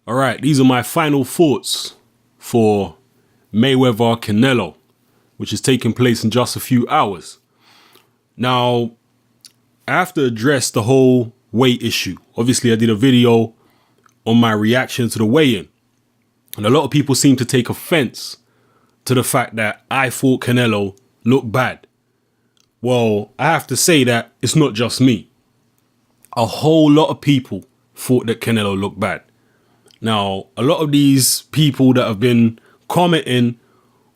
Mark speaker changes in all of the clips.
Speaker 1: All right, these are my final thoughts for Mayweather Canelo, which is taking place in just a few hours. Now, I have to address the whole weight issue. Obviously, I did a video on my reaction to the weigh-in, and a lot of people seem to take offense to the fact that I thought Canelo looked bad. Well, I have to say that it's not just me. A whole lot of people thought that Canelo looked bad. Now, a lot of these people that have been commenting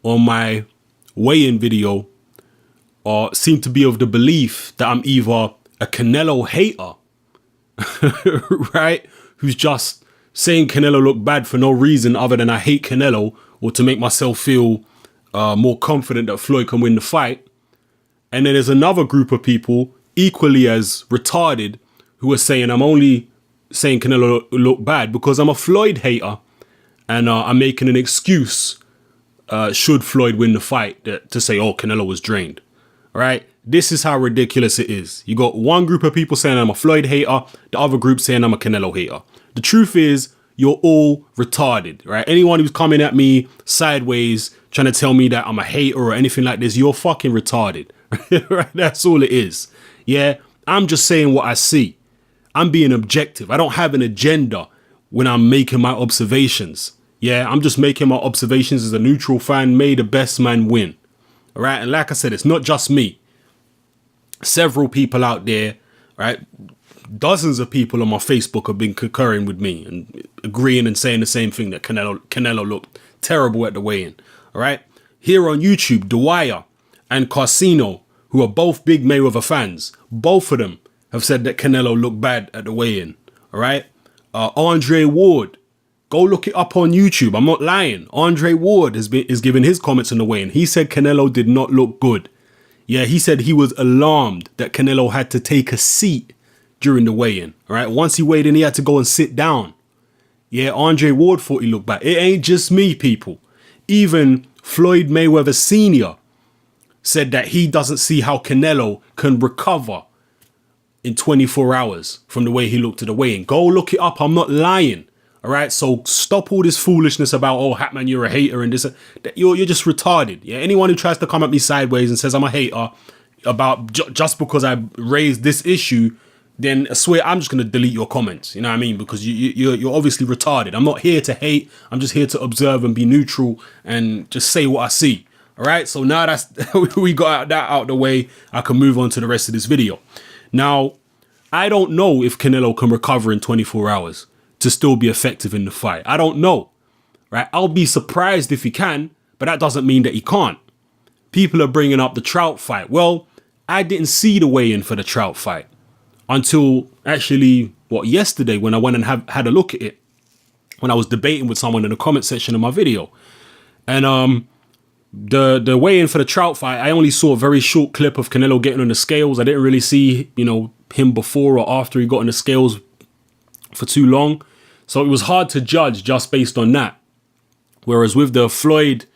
Speaker 1: on my weigh-in video seem to be of the belief that I'm either a Canelo hater, right? Who's just saying Canelo looked bad for no reason other than I hate Canelo, or to make myself feel more confident that Floyd can win the fight. And then there's another group of people equally as retarded who are saying I'm only saying Canelo look bad because I'm a Floyd hater, and I'm making an excuse should Floyd win the fight to say, oh, Canelo was drained. All right, this is how ridiculous it is. You got one group of people saying I'm a Floyd hater, the other group saying I'm a Canelo hater. The truth is, you're all retarded, right? Anyone who's coming at me sideways trying to tell me that I'm a hater or anything like this, you're fucking retarded. Right? That's all it is. Yeah, I'm just saying what I see. I'm being objective. I don't have an agenda when I'm making my observations. Yeah, I'm just making my observations as a neutral fan. May the best man win. All right. And like I said, it's not just me. Several people out there, right? Dozens of people on my Facebook have been concurring with me and agreeing and saying the same thing, that Canelo looked terrible at the weigh-in. All right. Here on YouTube, Dwyer and Carsino, who are both big Mayweather fans, both of them have said that Canelo looked bad at the weigh-in. All right. Andre Ward, go look it up on YouTube. I'm not lying. Andre Ward is giving his comments on the weigh-in. He said Canelo did not look good. Yeah, he said he was alarmed that Canelo had to take a seat during the weigh-in. All right. Once he weighed in, he had to go and sit down. Yeah, Andre Ward thought he looked bad. It ain't just me, people. Even Floyd Mayweather Sr. said that he doesn't see how Canelo can recover in 24 hours from the way he looked at the weigh-in. Go look it up. I'm not lying. All right. So stop all this foolishness about, oh, Hatman, you're a hater and this. You're just retarded. Yeah. Anyone who tries to come at me sideways and says I'm a hater about just because I raised this issue, then I swear I'm just going to delete your comments. You know what I mean? Because you're obviously retarded. I'm not here to hate. I'm just here to observe and be neutral and just say what I see. All right. So now that's we got that out of the way, I can move on to the rest of this video. Now, I don't know if Canelo can recover in 24 hours to still be effective in the fight. I don't know. Right. I'll be surprised if he can, but that doesn't mean that he can't. People are bringing up the Trout fight. Well, I didn't see the weigh-in for the Trout fight until actually, yesterday when I went and had a look at it, when I was debating with someone in the comment section of my video. And the weigh-in for the Trout fight, I only saw a very short clip of Canelo getting on the scales. I didn't really see, him before or after he got on the scales for too long. So it was hard to judge just based on that. Whereas with the Floyd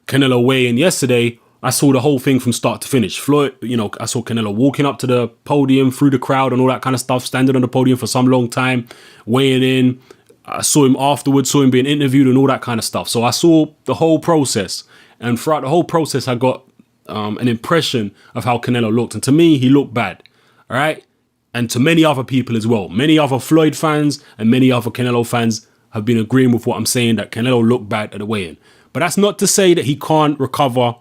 Speaker 1: Canelo weigh-in yesterday, I saw the whole thing from start to finish. Floyd, I saw Canelo walking up to the podium through the crowd and all that kind of stuff, standing on the podium for some long time, weighing in. I saw him afterwards, saw him being interviewed and all that kind of stuff. So I saw the whole process. And throughout the whole process, I got an impression of how Canelo looked. And to me, he looked bad. All right. And to many other people as well. Many other Floyd fans and many other Canelo fans have been agreeing with what I'm saying, that Canelo looked bad at the weigh-in. But that's not to say that he can't recover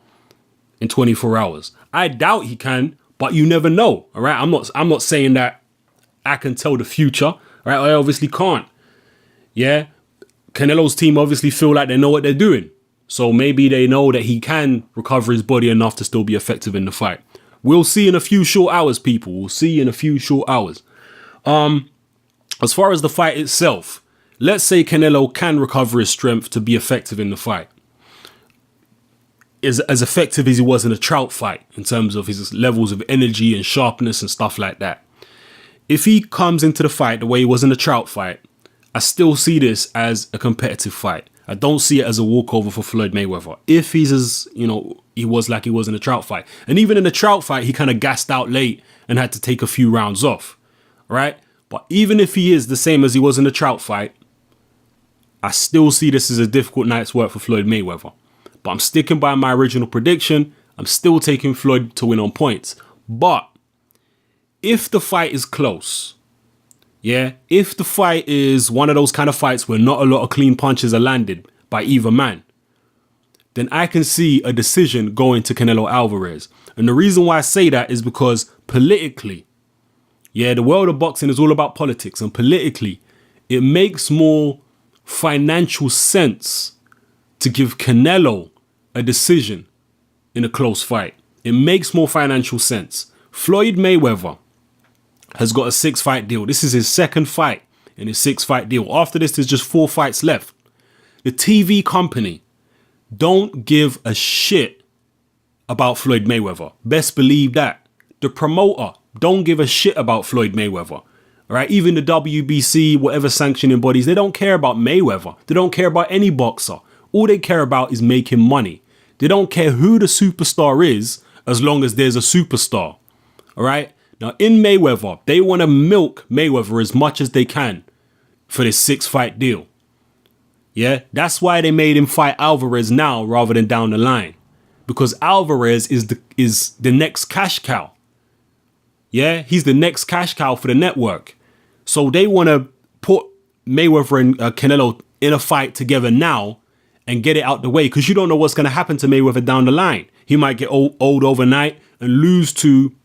Speaker 1: in 24 hours. I doubt he can, but you never know. All right. I'm not saying that I can tell the future. All right. I obviously can't. Yeah. Canelo's team obviously feel like they know what they're doing. So maybe they know that he can recover his body enough to still be effective in the fight. We'll see in a few short hours, people. We'll see in a few short hours. As far as the fight itself, let's say Canelo can recover his strength to be effective in the fight. Is as effective as he was in a Trout fight in terms of his levels of energy and sharpness and stuff like that. If he comes into the fight the way he was in the Trout fight, I still see this as a competitive fight. I don't see it as a walkover for Floyd Mayweather. If he's as, he was like he was in the Trout fight. And even in the Trout fight, he kind of gassed out late and had to take a few rounds off. Right? But even if he is the same as he was in the Trout fight, I still see this as a difficult night's work for Floyd Mayweather. But I'm sticking by my original prediction. I'm still taking Floyd to win on points. But if the fight is close, yeah, if the fight is one of those kind of fights where not a lot of clean punches are landed by either man, then I can see a decision going to Canelo AlVAREZ. And the reason why I say that is because politically, yeah, the world of boxing is all about politics, and politically, it makes more financial sense to give Canelo a decision in a close fight. It makes more financial sense. Floyd Mayweather has got a 6-fight deal. This is his second fight in his 6-fight deal. After this, there's just 4 fights left. The TV company don't give a shit about Floyd Mayweather. Best believe that. The promoter don't give a shit about Floyd Mayweather. All right, even the WBC, whatever sanctioning bodies, they don't care about Mayweather. They don't care about any boxer. All they care about is making money. They don't care who the superstar is as long as there's a superstar. All right. Now in Mayweather, they want to milk Mayweather as much as they can for this 6-fight deal. Yeah, that's why they made him fight AlVAREZ now rather than down the line, because AlVAREZ is the next cash cow. Yeah, he's the next cash cow for the network. So they want to put Mayweather and Canelo in a fight together now and get it out the way, because you don't know what's going to happen to Mayweather down the line. He might get old overnight and lose to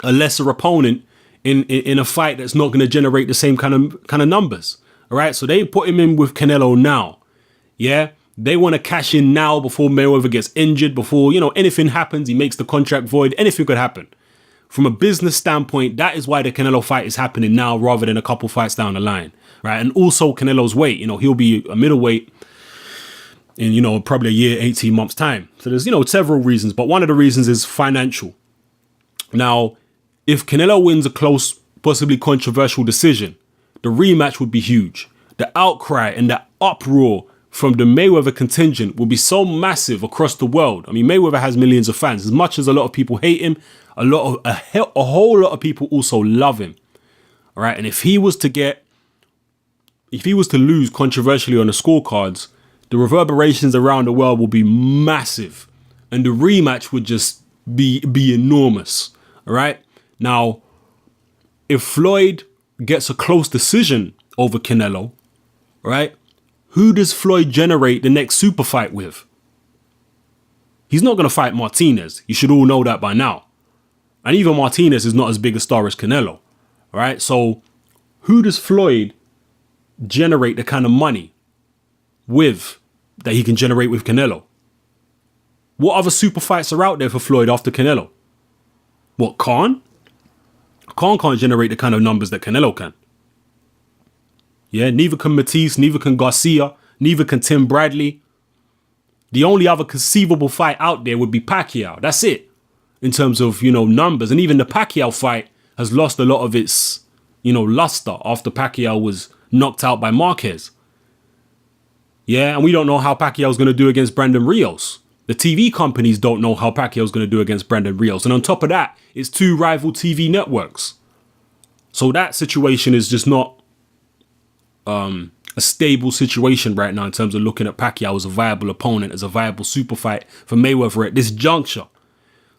Speaker 1: a lesser opponent in a fight that's not going to generate the same kind of numbers. All right, so they put him in with Canelo now. Yeah, they want to cash in now before Mayweather gets injured, before, you know, anything happens, he makes the contract void, anything could happen. From a business standpoint, that is why the Canelo fight is happening now rather than a couple fights down the line, right? And also Canelo's weight, you know, he'll be a middleweight in, you know, probably a year, 18 months time. So there's, you know, several reasons, but one of the reasons is financial. Now, if Canelo wins a close, possibly controversial decision, the rematch would be huge. The outcry and the uproar from the Mayweather contingent will be so massive across the world. I mean, Mayweather has millions of fans. As much as a lot of people hate him, a whole lot of people also love him. All right, and if he was to lose controversially on the scorecards, the reverberations around the world will be massive, and the rematch would just be enormous. All right. Now, if Floyd gets a close decision over Canelo, right, who does Floyd generate the next super fight with? He's not going to fight Martinez. You should all know that by now. And even Martinez is not as big a star as Canelo. All right. So who does Floyd generate the kind of money with that he can generate with Canelo? What other super fights are out there for Floyd after Canelo? What, Khan? Khan can't generate the kind of numbers that Canelo can. Yeah, neither can Matisse, neither can Garcia, neither can Tim Bradley. The only other conceivable fight out there would be Pacquiao. That's it, in terms of, you know, numbers. And even the Pacquiao fight has lost a lot of its, you know, luster after Pacquiao was knocked out by Marquez. Yeah, and we don't know how Pacquiao's going to do against Brandon Rios. The TV companies don't know how Pacquiao's going to do against Brandon Rios. And on top of that, it's 2 rival TV networks. So that situation is just not a stable situation right now in terms of looking at Pacquiao as a viable opponent, as a viable super fight for Mayweather at this juncture.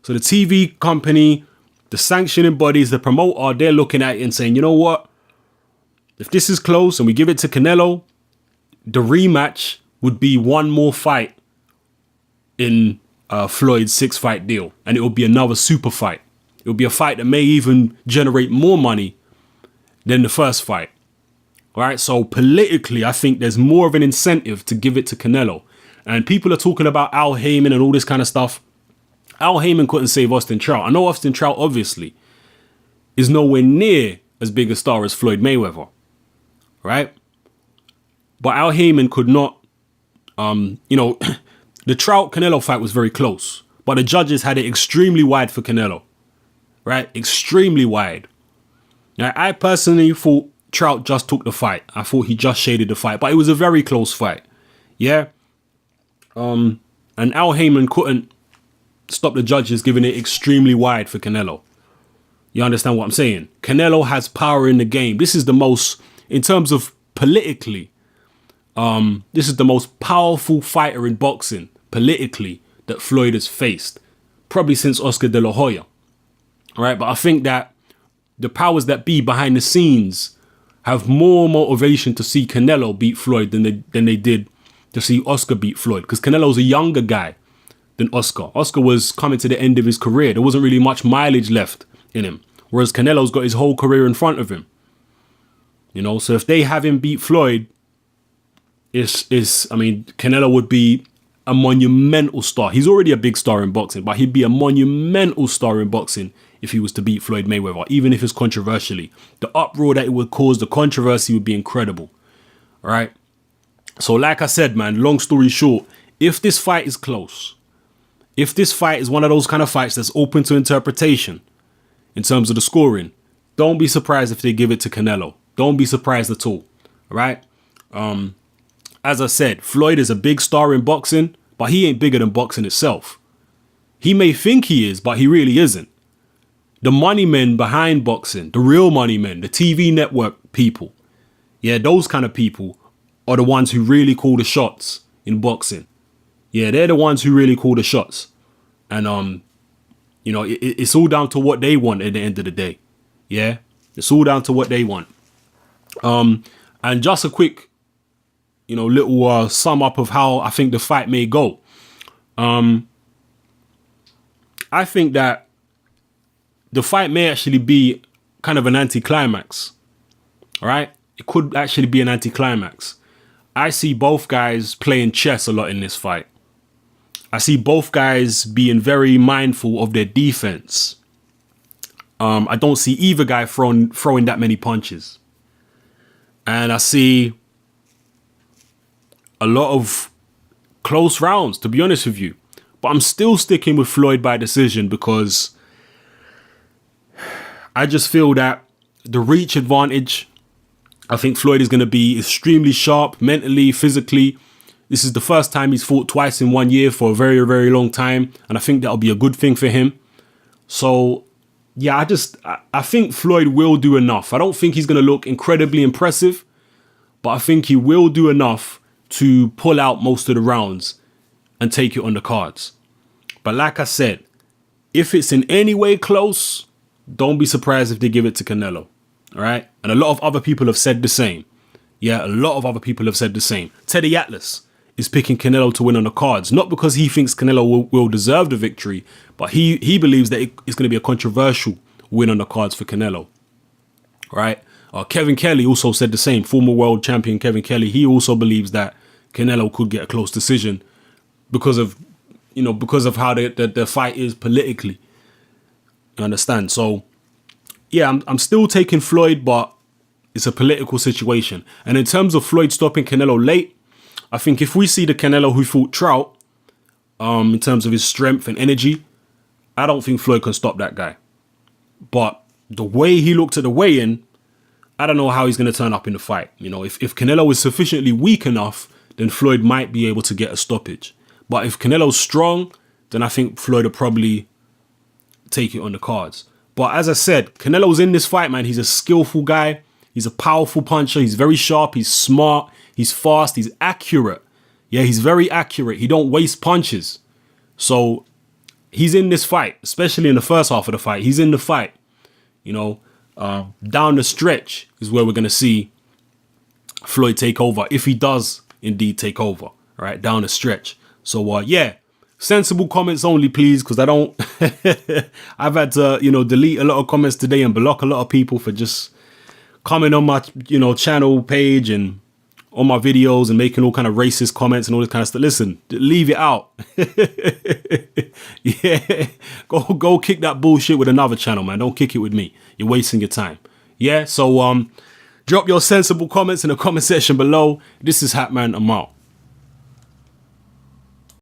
Speaker 1: So the TV company, the sanctioning bodies, the promoter, they're looking at it and saying, you know what? If this is close and we give it to Canelo, the rematch would be one more fight in Floyd's 6-fight deal, and it will be another super fight. It will be a fight that may even generate more money than the first fight. All right, so politically, I think there's more of an incentive to give it to Canelo. And people are talking about Al Heyman and all this kind of stuff. Al Heyman couldn't save Austin Trout. I know Austin Trout, obviously, is nowhere near as big a star as Floyd Mayweather, right? But Al Heyman could not, you know, the Trout-Canelo fight was very close, but the judges had it extremely wide for Canelo, right? Extremely wide. Now, I personally thought Trout just took the fight. I thought he just shaded the fight, but it was a very close fight. Yeah. And Al Heyman couldn't stop the judges giving it extremely wide for Canelo. You understand what I'm saying? Canelo has power in the game. This is the most, in terms of politically, This is the most powerful fighter in boxing, politically, that Floyd has faced, probably since Oscar De La Hoya. Right? But I think that the powers that be behind the scenes have more motivation to see Canelo beat Floyd than they did to see Oscar beat Floyd. Because Canelo's a younger guy than Oscar. Oscar was coming to the end of his career. There wasn't really much mileage left in him. Whereas Canelo's got his whole career in front of him. You know, so if they have him beat Floyd, I mean, Canelo would be a monumental star. He's already a big star in boxing, but he'd be a monumental star in boxing if he was to beat Floyd Mayweather, even if it's controversially. The uproar that it would cause, the controversy would be incredible. All right? So like I said, man, long story short, if this fight is close, if this fight is one of those kind of fights that's open to interpretation in terms of the scoring, don't be surprised if they give it to Canelo. Don't be surprised at all. All right? As I said, Floyd is a big star in boxing, but he ain't bigger than boxing itself. He may think he is, but he really isn't. The money men behind boxing, the real money men, the TV network people, yeah, those kind of people are the ones who really call the shots in boxing. Yeah, they're the ones who really call the shots. And, you know, it's all down to what they want at the end of the day. Yeah, it's all down to what they want. And just a quick, you know, little sum up of how I think the fight may go. I think that the fight may actually be kind of an anticlimax. All right? It could actually be an anticlimax. I see both guys playing chess a lot in this fight. I see both guys being very mindful of their defense. I don't see either guy throwing that many punches. And I see a lot of close rounds, to be honest with you. But I'm still sticking with Floyd by decision because I just feel that the reach advantage, I think Floyd is going to be extremely sharp mentally, physically. This is the first time he's fought twice in 1 year for a very, very long time. And I think that'll be a good thing for him. So, yeah, I think Floyd will do enough. I don't think he's going to look incredibly impressive, but I think he will do enough to pull out most of the rounds and take it on the cards. But like I said, if it's in any way close, don't be surprised if they give it to Canelo. All right? And a lot of other people have said the same. Yeah, a lot of other people have said the same. Teddy Atlas is picking Canelo to win on the cards, not because he thinks Canelo will deserve the victory, but he believes that it's going to be a controversial win on the cards for Canelo. All right? Kevin Kelly also said the same. Former world champion Kevin Kelly, he also believes that Canelo could get a close decision because of how the fight is politically. You understand? So, yeah, I'm still taking Floyd, but it's a political situation. And in terms of Floyd stopping Canelo late, I think if we see the Canelo who fought Trout, in terms of his strength and energy, I don't think Floyd can stop that guy. But the way he looked at the weigh-in, I don't know how he's going to turn up in the fight. You know, if Canelo is sufficiently weak enough, then Floyd might be able to get a stoppage. But if Canelo's strong, then I think Floyd will probably take it on the cards. But as I said, Canelo's in this fight, man. He's a skillful guy. He's a powerful puncher. He's very sharp. He's smart. He's fast. He's accurate. Yeah, he's very accurate. He don't waste punches. So he's in this fight, especially in the first half of the fight. He's in the fight. You know, down the stretch is where we're going to see Floyd take over, if he does indeed take over. All right, down the stretch. So, yeah, sensible comments only, please, because I don't... I've had to, delete a lot of comments today and block a lot of people for just commenting on my, channel page and on my videos and making all kind of racist comments and all this kind of stuff. Listen, leave it out. Yeah, go kick that bullshit with another channel, man. Don't kick it with me. You're wasting your time. Yeah, so drop your sensible comments in the comment section below. This is Hatman. I'm out.